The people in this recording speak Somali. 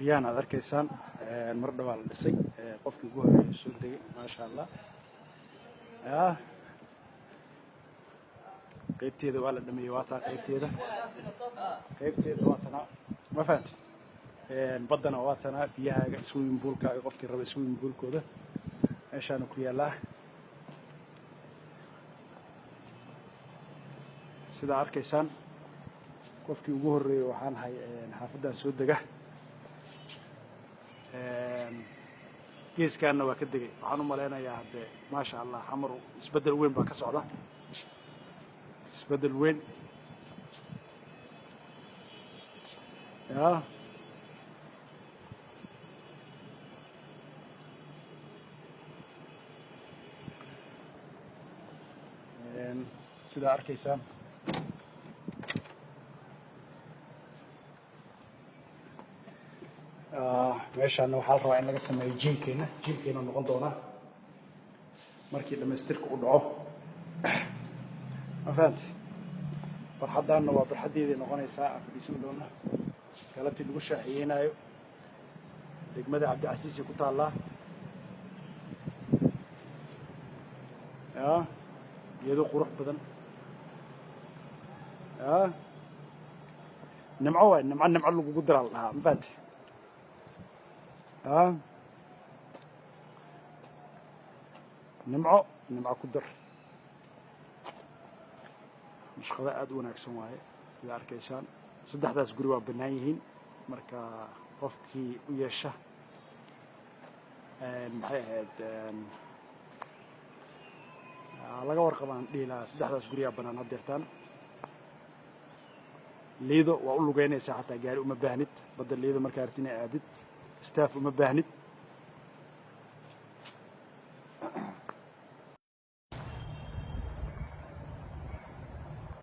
yaan aad arkaysaan mar dhawaa la dhisay qofkii ugu horeeyay soo degay maasha Allah qaybteeda waa la dhameeyay waa taa qaybteeda waa tana ma fahanti badana waa tana biyahaaga swimming poolkaaga qofkii raba swimming poolkooda meeshaan ku yaalaa sida arkaysaan qofkii ugu horeeyay waxaan hay xaafadda soo dega geeskaana waa ka degay waxaan u maleynayaa hadde maasha Allah xamar isbedel weyn baa ka socda isbedel weyn sida arkaysaan meeshaan waxaa la rabaa in laga sameeyo jiilkeena noqon doona markii dhamaystirka u dhaco ma fahanti barxadaanna waa barxadeedii noqonaysaa aan fadhiisan doona galabtii lagu shaaxiyeynayo degmada Cabdicasiis ku taallaa iyadoo qurux badan nimco waay nimco lagugu diraa la dhahaa ma fahanti nimco ku dar shaqada aad u wanaagsan waaye sida arkaysaan saddexdaas guri waa bannaan yihiin marka qofkii u yeesha maxay ahayd laga warqabaan dhiilaa saddexdaas guriyaa bannaan haddeertaan liido waa u lugeynaysaa xataa gaari uma baahnid badda liido markaa artina aadid staff uma baahnid